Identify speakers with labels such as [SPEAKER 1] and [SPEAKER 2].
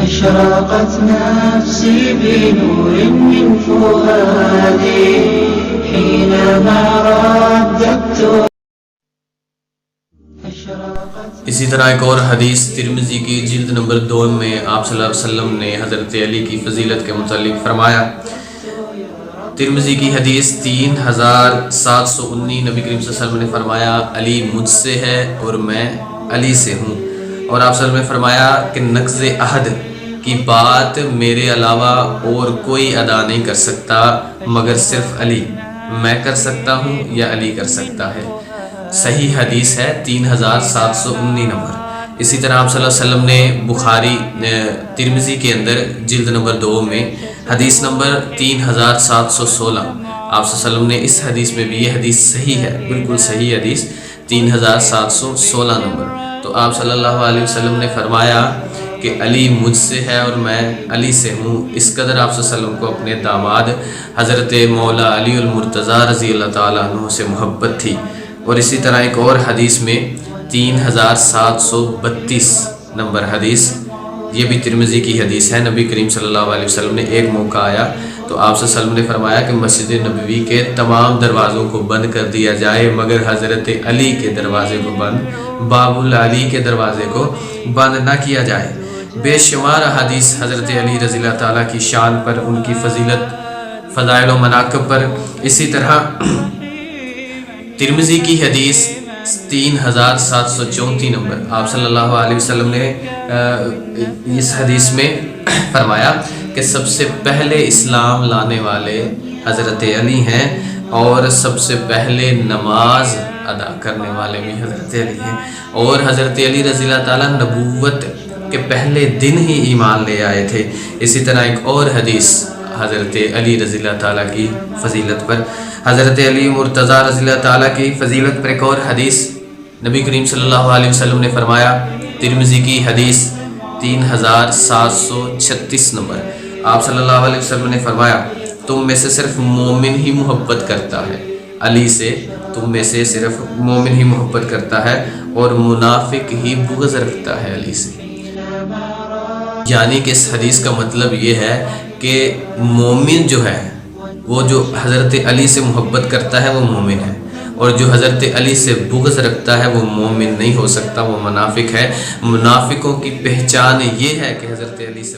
[SPEAKER 1] أشرقت نفسي بنور من فؤادي حينما رددت.
[SPEAKER 2] اسی طرح ایک اور حدیث ترمذی کی جلد نمبر 2 میں آپ صلی اللہ علیہ وسلم نے حضرت علی کی فضیلت کے متعلق فرمایا. ترمذی کی حدیث 3719 نبی کریم صلی اللہ علیہ وسلم نے فرمایا علی مجھ سے ہے اور میں علی سے ہوں. اور آپ صلی اللہ علیہ وسلم نے فرمایا کہ نقض عہد کی بات میرے علاوہ اور کوئی ادا نہیں کر سکتا مگر صرف علی. میں کر سکتا ہوں یا علی کر سکتا ہے. صحیح حدیث ہے 3719 نمبر. اسی طرح آپ صلی اللہ علیہ وسلم نے بخاری ترمذی کے اندر جلد نمبر 2 میں حدیث نمبر 3716 آپ صلی اللہ علیہ وسلم نے اس حدیث میں بھی، یہ حدیث صحیح ہے، بالکل صحیح حدیث 3716 نمبر. تو آپ صلی اللہ علیہ وسلم نے فرمایا کہ علی مجھ سے ہے اور میں علی سے ہوں. اس قدر آپ صلی اللہ علیہ وسلم کو اپنے داماد حضرت مولا علی المرتضی رضی اللہ تعالیٰ عنہ سے محبت تھی. اور اسی طرح ایک اور حدیث میں 3732 نمبر حدیث، یہ بھی ترمذی کی حدیث ہے. نبی کریم صلی اللہ علیہ وسلم نے ایک موقع آیا تو آپ صلی اللہ علیہ وسلم نے فرمایا کہ مسجد نبوی کے تمام دروازوں کو بند کر دیا جائے مگر حضرت علی کے دروازے کو بند، باب العلی کے دروازے کو بند نہ کیا جائے. بے شمار حدیث حضرت علی رضی اللہ تعالیٰ کی شان پر، ان کی فضیلت، فضائل و مناقب پر. اسی طرح ترمذی کی حدیث 3734 نمبر آپ صلی اللہ علیہ وسلم نے اس حدیث میں فرمایا کہ سب سے پہلے اسلام لانے والے حضرت علی ہیں اور سب سے پہلے نماز ادا کرنے والے بھی حضرت علی ہیں. اور حضرت علی رضی اللہ تعالیٰ نبوت کے پہلے دن ہی ایمان لے آئے تھے. اسی طرح ایک اور حدیث حضرت علی رضی اللہ تعالیٰ کی فضیلت پر، حضرت علی مرتضی رضی اللہ تعالیٰ کی فضیلت پر ایک اور حدیث نبی کریم صلی اللہ علیہ وسلم نے فرمایا. ترمذی کی حدیث 3736 نمبر آپ صلی اللہ علیہ وسلم نے فرمایا تم میں سے صرف مومن ہی محبت کرتا ہے علی سے، تم میں سے صرف مومن ہی محبت کرتا ہے اور منافق ہی بغض رکھتا ہے علی سے. یعنی کہ اس حدیث کا مطلب یہ ہے کہ مومن جو ہے وہ جو حضرت علی سے محبت کرتا ہے وہ مومن ہے، اور جو حضرت علی سے بغض رکھتا ہے وہ مومن نہیں ہو سکتا، وہ منافق ہے. منافقوں کی پہچان یہ ہے کہ حضرت علی سے